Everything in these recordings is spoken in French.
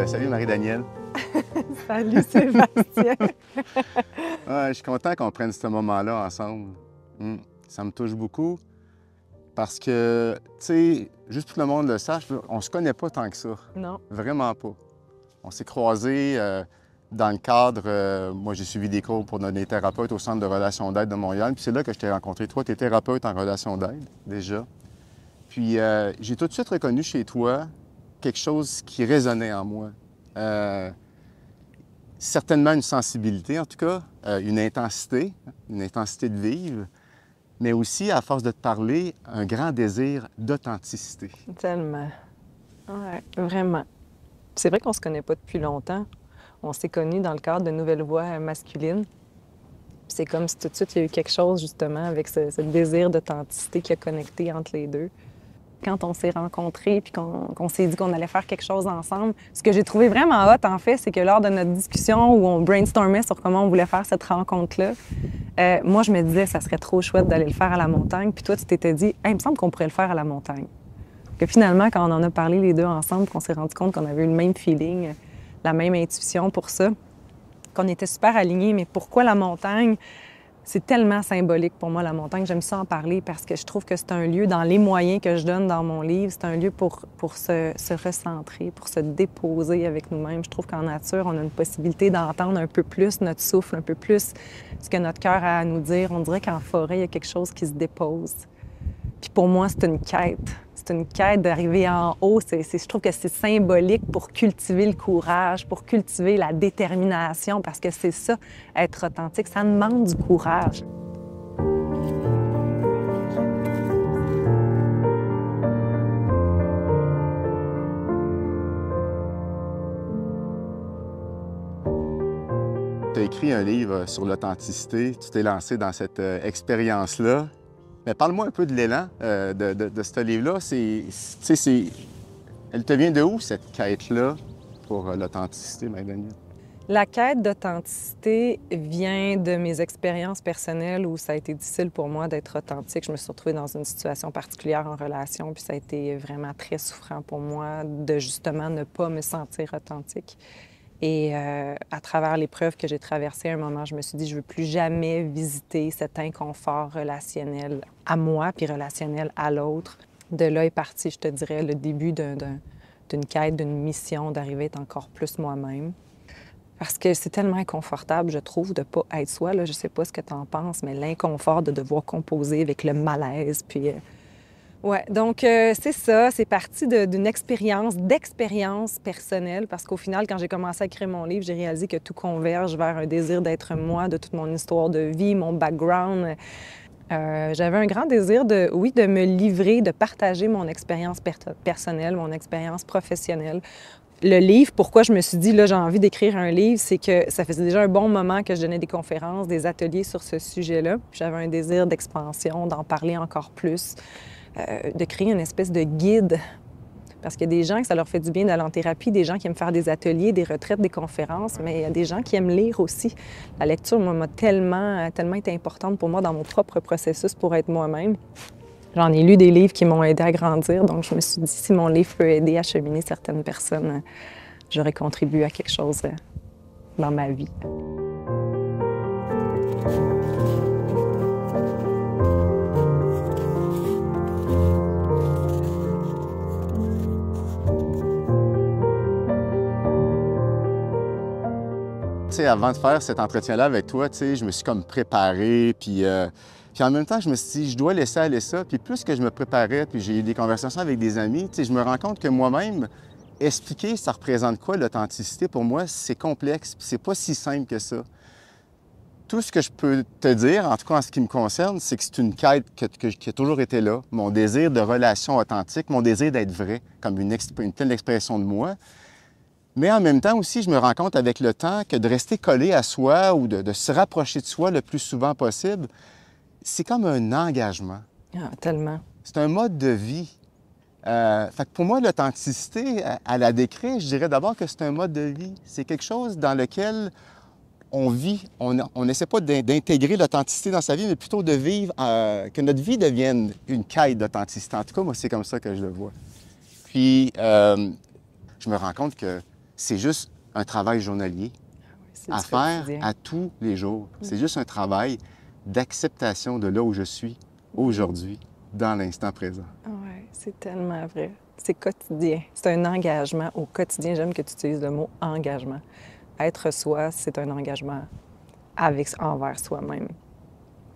Salut Marie-Danielle. Salut Sébastien. Je suis content qu'on prenne ce moment-là ensemble. Ça me touche beaucoup parce que, tu sais, juste pour que le monde le sache, on se connaît pas tant que ça. Non. Vraiment pas. On s'est croisés dans le cadre... moi, j'ai suivi des cours pour devenir thérapeute au Centre de relations d'aide de Montréal. Puis c'est là que je t'ai rencontré. Toi, tu es thérapeute en relations d'aide, déjà. Puis j'ai tout de suite reconnu chez toi quelque chose qui résonnait en moi. Certainement une sensibilité, en tout cas, une intensité de vivre, mais aussi, à force de te parler, un grand désir d'authenticité. Tellement. Ouais, vraiment. C'est vrai qu'on se connaît pas depuis longtemps. On s'est connus dans le cadre de Nouvelles Voix masculines. C'est comme si tout de suite, il y a eu quelque chose, justement, avec ce désir d'authenticité qui a connecté entre les deux. Quand on s'est rencontrés puis qu'on s'est dit qu'on allait faire quelque chose ensemble, ce que j'ai trouvé vraiment hot, en fait, c'est que lors de notre discussion où on brainstormait sur comment on voulait faire cette rencontre-là, moi, je me disais, ça serait trop chouette d'aller le faire à la montagne. Puis toi, tu t'étais dit, hey, il me semble qu'on pourrait le faire à la montagne. Que finalement, quand on en a parlé les deux ensemble, qu'on s'est rendu compte qu'on avait eu le même feeling, la même intuition pour ça, qu'on était super alignés. Mais pourquoi la montagne? C'est tellement symbolique pour moi, la montagne. J'aime ça en parler parce que je trouve que c'est un lieu, dans les moyens que je donne dans mon livre, c'est un lieu pour se recentrer, pour se déposer avec nous-mêmes. Je trouve qu'en nature, on a une possibilité d'entendre un peu plus notre souffle, un peu plus ce que notre cœur a à nous dire. On dirait qu'en forêt, il y a quelque chose qui se dépose. Puis pour moi, c'est une quête. C'est une quête d'arriver en haut. Je trouve que c'est symbolique pour cultiver le courage, pour cultiver la détermination, parce que c'est ça, être authentique. Ça demande du courage. Tu as écrit un livre sur l'authenticité. Tu t'es lancé dans cette expérience-là. Mais parle-moi un peu de l'élan de ce livre-là. Elle te vient de où, cette quête-là pour l'authenticité, Marie-Danielle? La quête d'authenticité vient de mes expériences personnelles où ça a été difficile pour moi d'être authentique. Je me suis retrouvée dans une situation particulière en relation, puis ça a été vraiment très souffrant pour moi de justement ne pas me sentir authentique. Et à travers l'épreuve que j'ai traversée, à un moment, je me suis dit, je ne veux plus jamais visiter cet inconfort relationnel à moi, puis relationnel à l'autre. De là est parti, je te dirais, le début d'une quête, d'une mission, d'arriver à être encore plus moi-même. Parce que c'est tellement inconfortable, je trouve, de ne pas être soi. Là, je ne sais pas ce que tu en penses, mais l'inconfort de devoir composer avec le malaise, puis... Ouais, donc c'est ça, c'est parti d'une d'expérience personnelle, parce qu'au final, quand j'ai commencé à écrire mon livre, j'ai réalisé que tout converge vers un désir d'être moi, de toute mon histoire de vie, mon background. J'avais un grand désir de me livrer, de partager mon expérience personnelle, mon expérience professionnelle. Le livre, pourquoi je me suis dit, là, j'ai envie d'écrire un livre, c'est que ça faisait déjà un bon moment que je donnais des conférences, des ateliers sur ce sujet-là. J'avais un désir d'expansion, d'en parler encore plus. De créer une espèce de guide. Parce qu'il y a des gens que ça leur fait du bien d'aller en thérapie, des gens qui aiment faire des ateliers, des retraites, des conférences, mais il y a des gens qui aiment lire aussi. La lecture, moi, m'a tellement été importante pour moi dans mon propre processus pour être moi-même. J'en ai lu des livres qui m'ont aidé à grandir, donc je me suis dit, si mon livre peut aider à cheminer certaines personnes, j'aurais contribué à quelque chose dans ma vie. Avant de faire cet entretien-là avec toi, je me suis comme préparé, puis en même temps, je me suis dit, je dois laisser aller ça. Puis plus que je me préparais, puis j'ai eu des conversations avec des amis, je me rends compte que moi-même, expliquer ça représente quoi l'authenticité, pour moi, c'est complexe, puis c'est pas si simple que ça. Tout ce que je peux te dire, en tout cas en ce qui me concerne, c'est que c'est une quête qui a toujours été là. Mon désir de relation authentique, mon désir d'être vrai, comme une telle expression de moi. Mais en même temps aussi, je me rends compte avec le temps que de rester collé à soi ou de se rapprocher de soi le plus souvent possible, c'est comme un engagement. Ah, tellement. C'est un mode de vie. Fait que pour moi, l'authenticité, à la décrire, je dirais d'abord que c'est un mode de vie. C'est quelque chose dans lequel on vit. On n'essaie pas d'intégrer l'authenticité dans sa vie, mais plutôt de vivre, que notre vie devienne une quête d'authenticité. En tout cas, moi, c'est comme ça que je le vois. Puis, je me rends compte que c'est juste un travail journalier C'est à du faire quotidien. à tous les jours. C'est juste un travail d'acceptation de là où je suis aujourd'hui, dans l'instant présent. Oui, c'est tellement vrai. C'est quotidien. C'est un engagement au quotidien. J'aime que tu utilises le mot engagement. Être soi, c'est un engagement envers soi-même.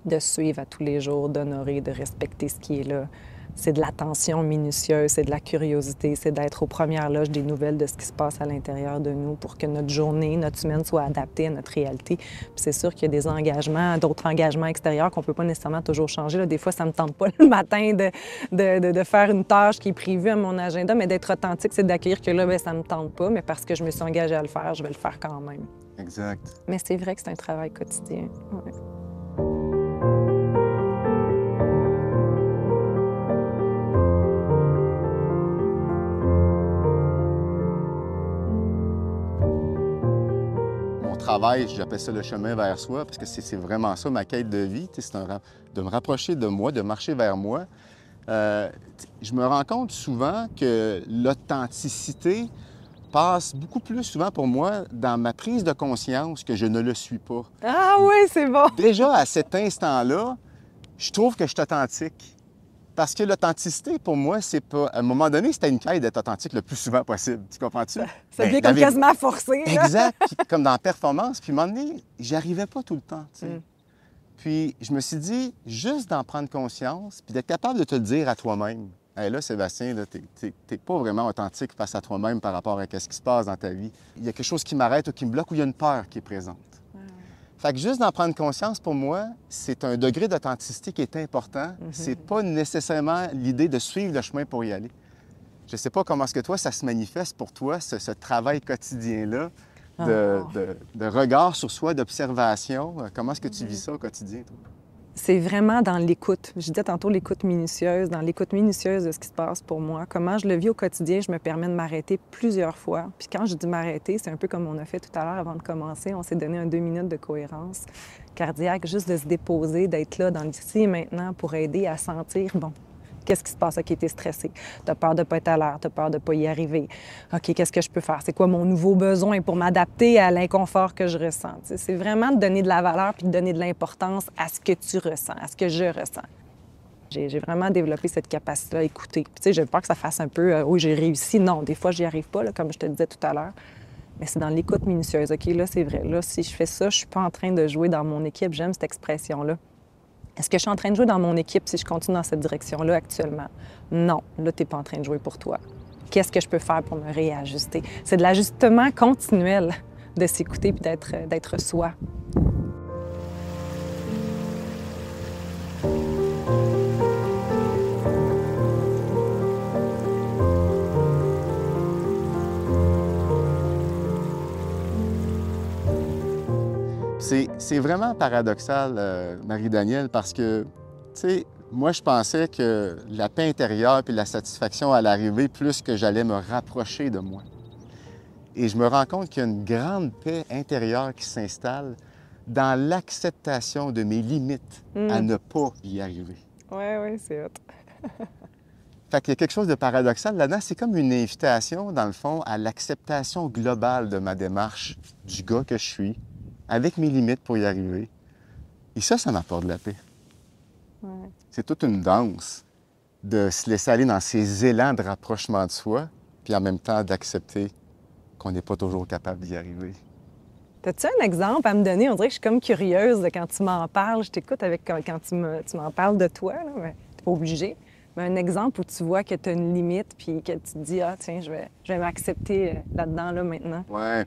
De suivre à tous les jours, d'honorer, de respecter ce qui est là. C'est de l'attention minutieuse, c'est de la curiosité, c'est d'être aux premières loges des nouvelles de ce qui se passe à l'intérieur de nous pour que notre journée, notre semaine soit adaptée à notre réalité. Puis c'est sûr qu'il y a des engagements, d'autres engagements extérieurs qu'on ne peut pas nécessairement toujours changer. Là, des fois, ça ne me tente pas le matin de faire une tâche qui est prévue à mon agenda, mais d'être authentique, c'est d'accueillir que là, bien, ça ne me tente pas, mais parce que je me suis engagée à le faire, je vais le faire quand même. Exact. Mais c'est vrai que c'est un travail quotidien. Ouais. Mon travail, j'appelle ça le chemin vers soi, parce que c'est vraiment ça ma quête de vie, tu sais, de me rapprocher de moi, de marcher vers moi. Je me rends compte souvent que l'authenticité passe beaucoup plus souvent pour moi dans ma prise de conscience que je ne le suis pas. Ah oui, c'est bon! Déjà, à cet instant-là, je trouve que je suis authentique. Parce que l'authenticité, pour moi, c'est pas... À un moment donné, c'était une quête d'être authentique le plus souvent possible. Tu comprends-tu? Ça devient comme quasiment forcé, là. Exact. Puis comme dans la performance. Puis à un moment donné, j'y arrivais pas tout le temps, tu sais. Puis je me suis dit, juste d'en prendre conscience, puis d'être capable de te le dire à toi-même. Hey, là, Sébastien, là, t'es pas vraiment authentique face à toi-même par rapport à ce qui se passe dans ta vie. Il y a quelque chose qui m'arrête ou qui me bloque ou il y a une peur qui est présente. Fait que juste d'en prendre conscience, pour moi, c'est un degré d'authenticité qui est important. C'est pas nécessairement l'idée de suivre le chemin pour y aller. Je sais pas comment est-ce que toi, ça se manifeste pour toi, ce travail quotidien-là de regard sur soi, d'observation. Comment est-ce que tu vis ça au quotidien, toi? C'est vraiment dans l'écoute. Je disais tantôt l'écoute minutieuse, dans l'écoute minutieuse de ce qui se passe pour moi. Comment je le vis au quotidien, je me permets de m'arrêter plusieurs fois. Puis quand je dis m'arrêter, c'est un peu comme on a fait tout à l'heure avant de commencer. On s'est donné un 2 minutes de cohérence cardiaque, juste de se déposer, d'être là dans l'ici et maintenant pour aider à sentir, bon, qu'est-ce qui se passe? OK, t'es stressé. T'as peur de pas être à l'heure. T'as peur de pas y arriver. OK, qu'est-ce que je peux faire? C'est quoi mon nouveau besoin pour m'adapter à l'inconfort que je ressens? T'sais, c'est vraiment de donner de la valeur puis de donner de l'importance à ce que tu ressens, à ce que je ressens. J'ai vraiment développé cette capacité à écouter. Puis, tu sais, j'ai peur que ça fasse un peu oui, j'ai réussi. Non, des fois, j'y arrive pas, là, comme je te disais tout à l'heure. Mais c'est dans l'écoute minutieuse. OK, là, c'est vrai. Là, si je fais ça, je suis pas en train de jouer dans mon équipe. J'aime cette expression-là. Est-ce que je suis en train de jouer dans mon équipe si je continue dans cette direction-là actuellement? Non, là, tu n'es pas en train de jouer pour toi. Qu'est-ce que je peux faire pour me réajuster? C'est de l'ajustement continuel de s'écouter et d'être soi. C'est vraiment paradoxal, Marie-Danielle, parce que, tu sais, moi, je pensais que la paix intérieure puis la satisfaction allait arriver plus que j'allais me rapprocher de moi. Et je me rends compte qu'il y a une grande paix intérieure qui s'installe dans l'acceptation de mes limites à ne pas y arriver. Oui, c'est hot. Fait qu'il y a quelque chose de paradoxal là-dedans. C'est comme une invitation, dans le fond, à l'acceptation globale de ma démarche, du gars que je suis, avec mes limites pour y arriver. Et ça m'apporte de la paix. Ouais. C'est toute une danse de se laisser aller dans ces élans de rapprochement de soi, puis en même temps d'accepter qu'on n'est pas toujours capable d'y arriver. As-tu un exemple à me donner? On dirait que je suis comme curieuse de quand tu m'en parles. Je t'écoute avec quand tu m'en parles de toi, là, mais t'es pas obligé. Mais un exemple où tu vois que tu as une limite puis que tu te dis, ah tiens, je vais m'accepter là-dedans, là, maintenant. Ouais.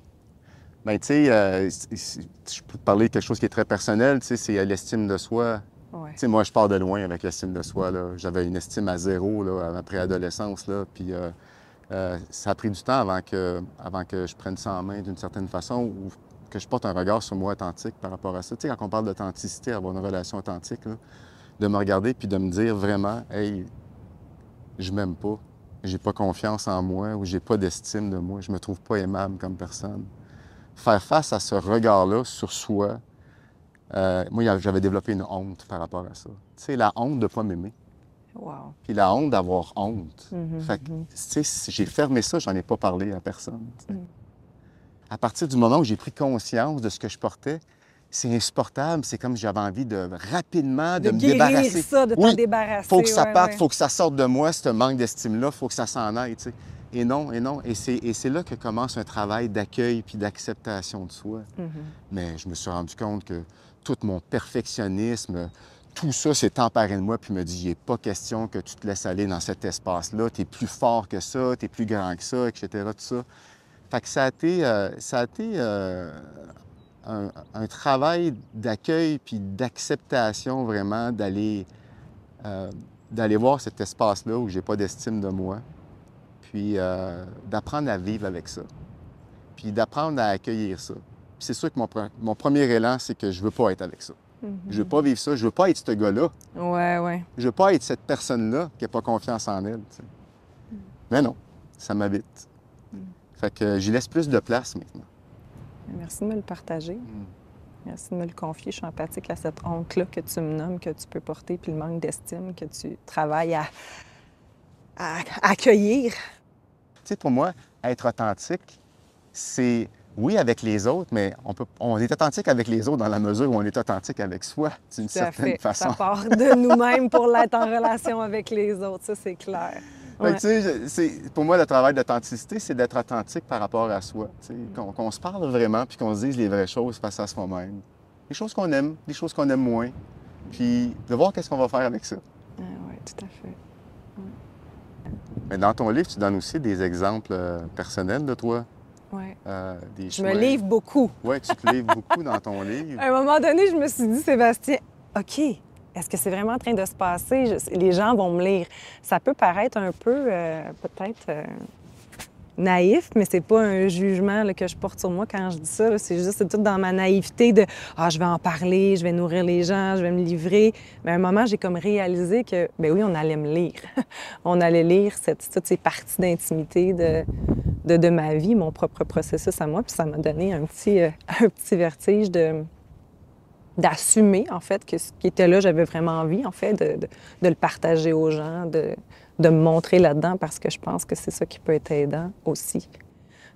Bien, tu sais, je peux te parler de quelque chose qui est très personnel, tu sais, c'est l'estime de soi. Ouais. Tu sais, moi, je pars de loin avec l'estime de soi, là. J'avais une estime à zéro, là, à ma préadolescence, là, puis ça a pris du temps avant que je prenne ça en main d'une certaine façon ou que je porte un regard sur moi authentique par rapport à ça. Tu sais, quand on parle d'authenticité, avoir une relation authentique, là, de me regarder puis de me dire vraiment, hey, je m'aime pas, j'ai pas confiance en moi ou j'ai pas d'estime de moi, je me trouve pas aimable comme personne. Faire face à ce regard-là sur soi, moi, j'avais développé une honte par rapport à ça. Tu sais, la honte de pas m'aimer. Wow. Puis la honte d'avoir honte. Fait que, tu sais, j'ai fermé ça, j'en ai pas parlé à personne. Tu sais. à partir du moment où j'ai pris conscience de ce que je portais, c'est insupportable. C'est comme si j'avais envie de rapidement De me guérir débarrasser. ça, de t'en Oui, débarrasser. faut que ça ouais, parte, ouais. faut que ça sorte de moi, ce manque d'estime-là, faut que ça s'en aille, tu sais. Et non, et non. Et c'est là que commence un travail d'accueil puis d'acceptation de soi. Mhm. Mais je me suis rendu compte que tout mon perfectionnisme, tout ça s'est emparé de moi puis me dit, il n'est pas question que tu te laisses aller dans cet espace-là. Tu es plus fort que ça, tu es plus grand que ça, etc., tout ça. Fait que ça a été un travail d'accueil puis d'acceptation vraiment euh, d'aller voir cet espace-là où j'ai pas d'estime de moi, puis d'apprendre à vivre avec ça, puis d'apprendre à accueillir ça. Puis c'est sûr que mon premier élan, c'est que je veux pas être avec ça. Je veux pas vivre ça, je veux pas être ce gars-là. Ouais, ouais. Je veux pas être cette personne-là qui n'a pas confiance en elle. Tu sais. Mais non, ça m'habite. Fait que j'y laisse plus de place maintenant. Merci de me le partager. Merci de me le confier. Je suis empathique à cette honte-là que tu me nommes, que tu peux porter, puis le manque d'estime que tu travailles à accueillir. Tu sais, pour moi, être authentique, c'est, oui, avec les autres, mais on est authentique avec les autres dans la mesure où on est authentique avec soi, d'une Tout à certaine fait. façon. Ça part de nous-mêmes pour l'être en relation avec les autres. Ça, c'est clair. Fait que, tu sais, pour moi, le travail d'authenticité, c'est d'être authentique par rapport à soi. Tu sais, qu'on se parle vraiment puis qu'on se dise les vraies choses face à soi-même. Les choses qu'on aime, les choses qu'on aime moins. Puis de voir qu'est-ce qu'on va faire avec ça. Oui, tout à fait. Mais dans ton livre, tu donnes aussi des exemples personnels de toi. Ouais. Des Je me livre beaucoup. Oui, tu te livres beaucoup dans ton livre. À un moment donné, je me suis dit, Sébastien, OK, est-ce que c'est vraiment en train de se passer? Les gens vont me lire. Ça peut paraître un peu, peut-être, naïf, mais c'est pas un jugement là, que je porte sur moi quand je dis ça. C'est juste, c'est tout dans ma naïveté de « Ah, je vais en parler, je vais nourrir les gens, je vais me livrer. » Mais à un moment, j'ai comme réalisé que, ben oui, on allait me lire. On allait lire toutes ces parties d'intimité de ma vie, mon propre processus à moi. Puis ça m'a donné un petit vertige d'assumer, en fait, que ce qui était là, j'avais vraiment envie, en fait, de le partager aux gens, de me montrer là-dedans, parce que je pense que c'est ça qui peut être aidant aussi.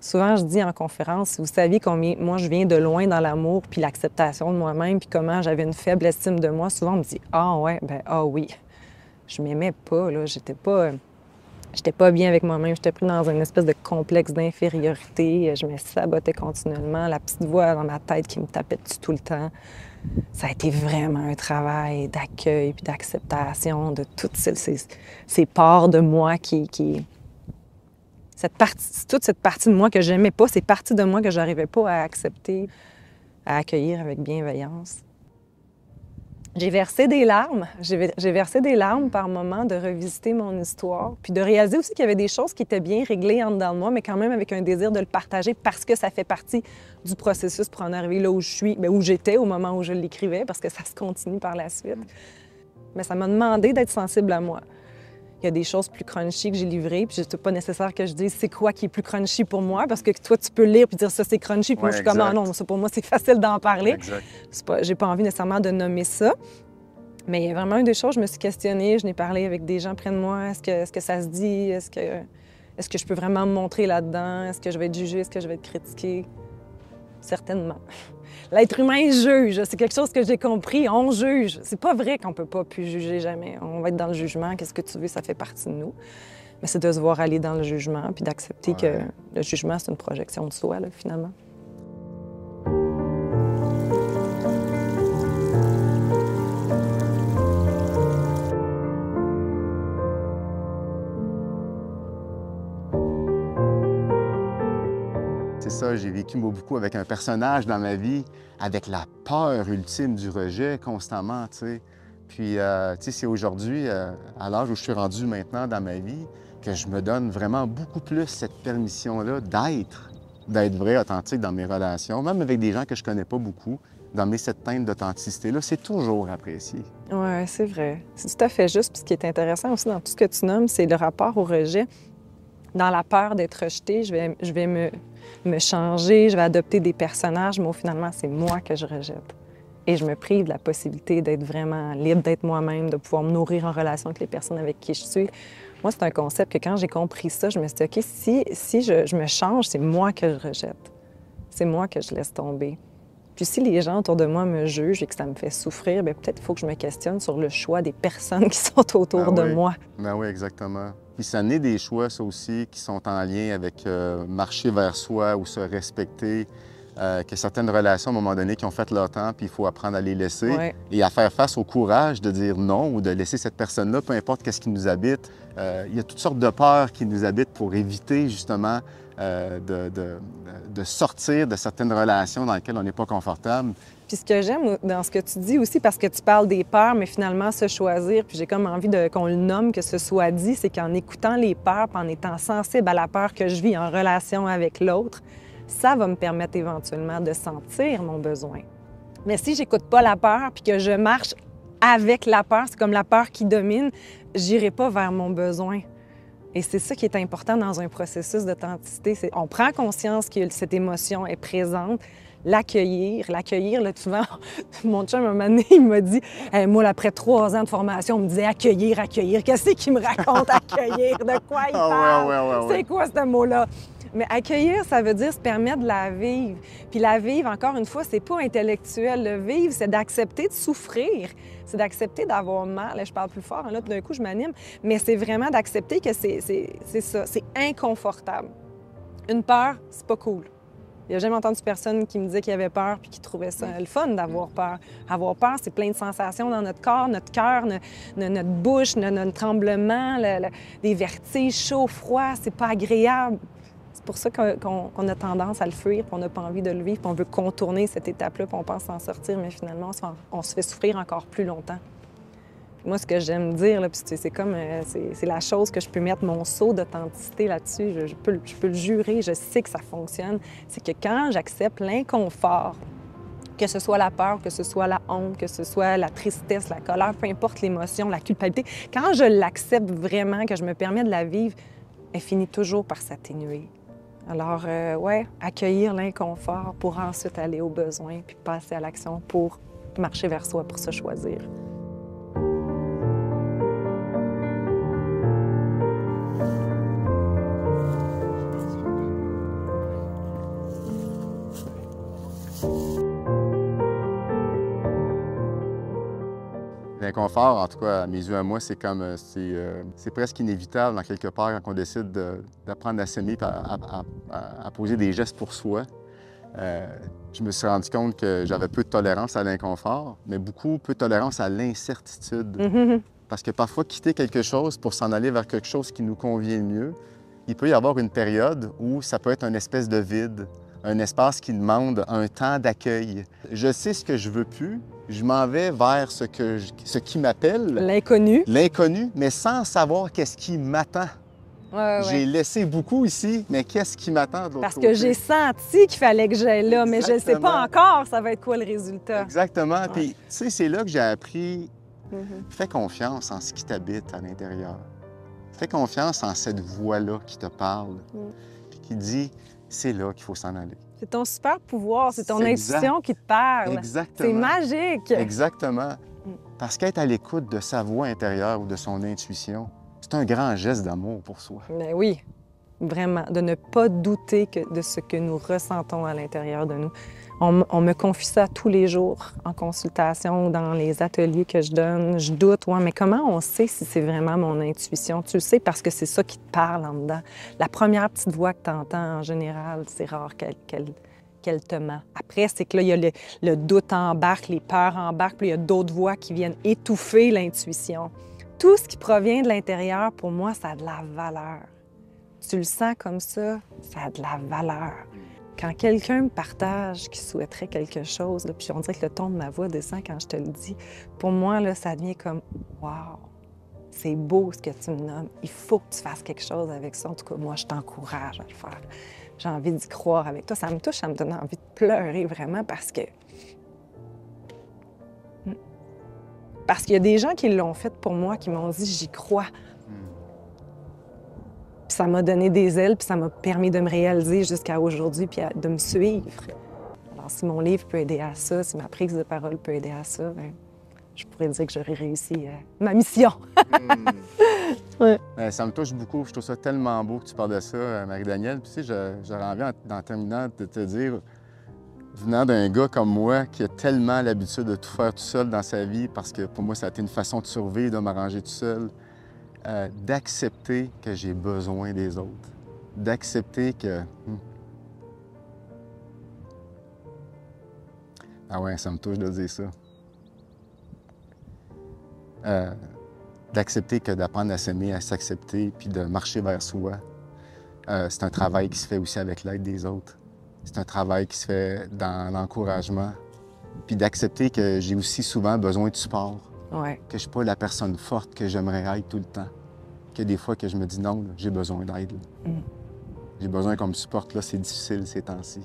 Souvent, je dis en conférence, si vous saviez combien moi, je viens de loin dans l'amour puis l'acceptation de moi-même, puis comment j'avais une faible estime de moi, souvent on me dit « Ah ouais, ben ah oui, je m'aimais pas, là, j'étais pas bien avec moi-même, j'étais pris dans une espèce de complexe d'infériorité, je me sabotais continuellement, la petite voix dans ma tête qui me tapait dessus tout le temps. » Ça a été vraiment un travail d'accueil puis d'acceptation de toutes ces parts de moi toute cette partie de moi que j'aimais pas, ces parties de moi que j'arrivais pas à accepter, à accueillir avec bienveillance. J'ai versé des larmes. J'ai versé des larmes par moment de revisiter mon histoire, puis de réaliser aussi qu'il y avait des choses qui étaient bien réglées en dedans de moi, mais quand même avec un désir de le partager parce que ça fait partie du processus pour en arriver là où je suis, bien, où j'étais au moment où je l'écrivais, parce que ça se continue par la suite. Mais ça m'a demandé d'être sensible à moi. Il y a des choses plus crunchy que j'ai livrées, puis c'est pas nécessaire que je dise c'est quoi qui est plus crunchy pour moi, parce que toi, tu peux lire puis dire ça, c'est crunchy, puis moi, je suis comme, ah non, ça, pour moi, c'est facile d'en parler. J'ai pas envie nécessairement de nommer ça. Mais il y a vraiment une des choses, je me suis questionnée, je n'ai parlé avec des gens près de moi, est-ce que ça se dit, est-ce que je peux vraiment me montrer là-dedans, est-ce que je vais être jugée, est-ce que je vais être critiquée? Certainement. L'être humain juge, c'est quelque chose que j'ai compris, on juge. C'est pas vrai qu'on peut pas plus juger jamais. On va être dans le jugement, qu'est-ce que tu veux, ça fait partie de nous. Mais c'est de se voir aller dans le jugement, puis d'accepter que le jugement, c'est une projection de soi, là, finalement. C'est ça, j'ai vécu beaucoup avec un personnage dans ma vie, avec la peur ultime du rejet constamment, tu sais. Puis, tu sais, c'est aujourd'hui, à l'âge où je suis rendu maintenant dans ma vie, que je me donne vraiment beaucoup plus cette permission-là d'être vrai, authentique dans mes relations, même avec des gens que je connais pas beaucoup, d'emmener cette teinte d'authenticité-là, c'est toujours apprécié. Oui, c'est vrai. C'est tout à fait juste. Puis ce qui est intéressant aussi dans tout ce que tu nommes, c'est le rapport au rejet. Dans la peur d'être rejetée, je vais me changer, je vais adopter des personnages, mais finalement, c'est moi que je rejette. Et je me prive de la possibilité d'être vraiment libre, d'être moi-même, de pouvoir me nourrir en relation avec les personnes avec qui je suis. Moi, c'est un concept que quand j'ai compris ça, je me suis dit, OK, si je me change, c'est moi que je rejette. c'est moi que je laisse tomber. Puis si les gens autour de moi me jugent et que ça me fait souffrir, bien peut-être qu'il faut que je me questionne sur le choix des personnes qui sont autour de moi. Ben oui, exactement. Puis ça naît des choix, ça aussi, qui sont en lien avec marcher vers soi ou se respecter, que certaines relations, à un moment donné, qui ont fait leur temps, puis il faut apprendre à les laisser et à faire face au courage de dire non ou de laisser cette personne-là, peu importe qu'est-ce qui nous habite. Il y a toutes sortes de peurs qui nous habitent pour éviter, justement, de sortir de certaines relations dans lesquelles on n'est pas confortable. Puis ce que j'aime dans ce que tu dis aussi, parce que tu parles des peurs, mais finalement se choisir, puis j'ai comme envie qu'on le nomme, que ce soit dit, c'est qu'en écoutant les peurs, puis en étant sensible à la peur que je vis en relation avec l'autre, ça va me permettre éventuellement de sentir mon besoin. Mais si j'écoute pas la peur, puis que je marche avec la peur, c'est comme la peur qui domine, j'irai pas vers mon besoin. Et c'est ça qui est important dans un processus d'authenticité. On prend conscience que cette émotion est présente, l'accueillir, là, souvent, mon chum, un moment donné, il m'a dit hey, moi, après 3 ans de formation, on me disait accueillir, accueillir. Qu'est-ce qu'il me raconte, accueillir? De quoi il parle? C'est quoi ce mot-là? Mais accueillir, ça veut dire se permettre de la vivre. Puis la vivre, encore une fois, c'est pas intellectuel. Le vivre, c'est d'accepter de souffrir. C'est d'accepter d'avoir mal. Là, je parle plus fort, là, tout d'un coup, je m'anime. Mais c'est vraiment d'accepter que c'est ça. C'est inconfortable. Une peur, c'est pas cool. Il n'y a jamais entendu personne qui me disait qu'il avait peur puis qui trouvait ça le fun d'avoir peur. Avoir peur, c'est plein de sensations dans notre corps, notre cœur, notre bouche, notre tremblement, des vertiges, chaud, froid. C'est pas agréable. C'est pour ça qu'on a tendance à le fuir, puis on n'a pas envie de le vivre, puis on veut contourner cette étape-là, puis on pense s'en sortir, mais finalement, on se fait souffrir encore plus longtemps. Moi, ce que j'aime dire, là, puis c'est comme, c'est la chose que je peux mettre mon sceau d'authenticité là-dessus, je peux le jurer, je sais que ça fonctionne, c'est que quand j'accepte l'inconfort, que ce soit la peur, que ce soit la honte, que ce soit la tristesse, la colère, peu importe l'émotion, la culpabilité, quand je l'accepte vraiment, que je me permets de la vivre, elle finit toujours par s'atténuer. Alors, ouais, accueillir l'inconfort pour ensuite aller aux besoins puis passer à l'action pour marcher vers soi, pour se choisir. L'inconfort, en tout cas, à mes yeux, à moi, c'est comme, c'est presque inévitable, en quelque part, quand on décide d'apprendre à s'aimer et à poser des gestes pour soi. Je me suis rendu compte que j'avais peu de tolérance à l'inconfort, mais peu de tolérance à l'incertitude. Parce que parfois, quitter quelque chose pour s'en aller vers quelque chose qui nous convient mieux, il peut y avoir une période où ça peut être une espèce de vide, un espace qui demande un temps d'accueil. Je sais ce que je veux plus, je m'en vais vers ce qui m'appelle. L'inconnu. L'inconnu, mais sans savoir qu'est-ce qui m'attend. Ouais. J'ai laissé beaucoup ici, mais qu'est-ce qui m'attend de l'autre Parce côté? que j'ai senti qu'il fallait que j'aille là, mais je ne sais pas encore ça va être quoi le résultat. Exactement. Ouais. Puis, tu sais, c'est là que j'ai appris, fais confiance en ce qui t'habite à l'intérieur. Fais confiance en cette voix-là qui te parle, puis qui dit, c'est là qu'il faut s'en aller. C'est ton super pouvoir, c'est ton intuition qui te parle. Exactement. C'est magique. Exactement. Parce qu'être à l'écoute de sa voix intérieure ou de son intuition, c'est un grand geste d'amour pour soi. Mais oui, vraiment, de ne pas douter de ce que nous ressentons à l'intérieur de nous. On me confie ça tous les jours en consultation, dans les ateliers que je donne. Je doute, ouais, mais comment on sait si c'est vraiment mon intuition? Tu le sais parce que c'est ça qui te parle en dedans. La première petite voix que tu entends, en général, c'est rare qu'elle te ment. Après, c'est que là, il y a le doute embarque, les peurs embarquent, puis il y a d'autres voix qui viennent étouffer l'intuition. Tout ce qui provient de l'intérieur, pour moi, ça a de la valeur. Tu le sens comme ça a de la valeur. Quand quelqu'un me partage qu'il souhaiterait quelque chose, là, puis on dirait que le ton de ma voix descend quand je te le dis, pour moi, là, ça devient comme « wow, c'est beau ce que tu me nommes. Il faut que tu fasses quelque chose avec ça. En tout cas, moi, je t'encourage à le faire. J'ai envie d'y croire avec toi. » Ça me touche, ça me donne envie de pleurer vraiment parce qu'il y a des gens qui l'ont fait pour moi, qui m'ont dit « j'y crois ». Puis ça m'a donné des ailes, puis ça m'a permis de me réaliser jusqu'à aujourd'hui, puis de me suivre. Alors, si mon livre peut aider à ça, si ma prise de parole peut aider à ça, bien, je pourrais dire que j'aurais réussi ma mission. Ouais. Ça me touche beaucoup. Je trouve ça tellement beau que tu parles de ça, Marie-Danielle. Puis, tu sais, j'aurais envie, en terminant, de te dire, venant d'un gars comme moi qui a tellement l'habitude de tout faire tout seul dans sa vie, parce que pour moi, ça a été une façon de survivre, de m'arranger tout seul, d'accepter que j'ai besoin des autres. D'accepter que... Ah ouais, ça me touche de dire ça. D'accepter que d'apprendre à s'aimer, à s'accepter, puis de marcher vers soi, c'est un travail qui se fait aussi avec l'aide des autres. C'est un travail qui se fait dans l'encouragement, puis d'accepter que j'ai aussi souvent besoin de support, Ouais. que je ne suis pas la personne forte que j'aimerais être tout le temps, que des fois que je me dis non, là, j'ai besoin d'aide. J'ai besoin qu'on me supporte, là, c'est difficile ces temps-ci.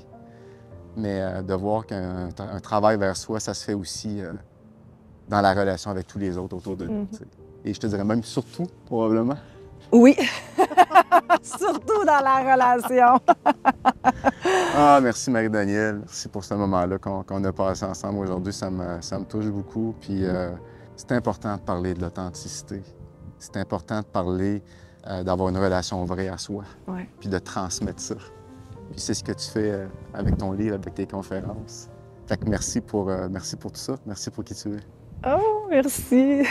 Mais de voir qu'un travail vers soi, ça se fait aussi dans la relation avec tous les autres autour de nous. Et je te dirais même surtout, probablement. Oui, surtout dans la relation. Ah, merci Marie-Danielle. Merci pour ce moment-là qu'on a passé ensemble aujourd'hui. Ça me touche beaucoup. Puis c'est important de parler de l'authenticité. C'est important de parler d'avoir une relation vraie à soi. Ouais. Puis de transmettre ça. Puis c'est ce que tu fais avec ton livre, avec tes conférences. Fait que merci pour tout ça. Merci pour qui tu es. Oh, merci!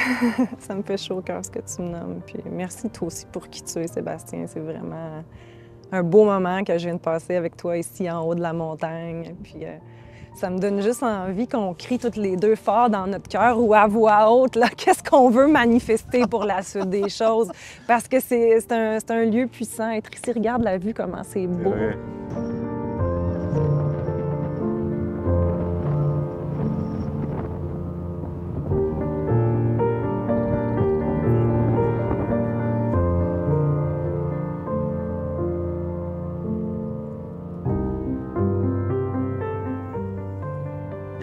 Ça me fait chaud au cœur ce que tu me nommes. Puis merci toi aussi pour qui tu es, Sébastien. C'est vraiment un beau moment que je viens de passer avec toi ici en haut de la montagne. Puis ça me donne juste envie qu'on crie toutes les deux fort dans notre cœur ou à voix haute, là, qu'est-ce qu'on veut manifester pour la suite des choses. Parce que c'est un lieu puissant. Être ici, regarde la vue, comment c'est beau. Ouais.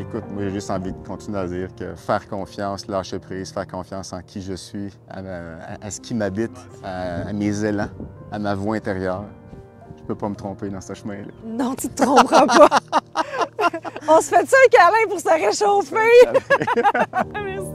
Écoute, moi, j'ai juste envie de continuer à dire que faire confiance, lâcher prise, faire confiance en qui je suis, à ce qui m'habite, à mes élans, à ma voix intérieure. Je peux pas me tromper dans ce chemin-là. Non, tu te tromperas pas. On se fait ça un câlin pour se réchauffer? Merci.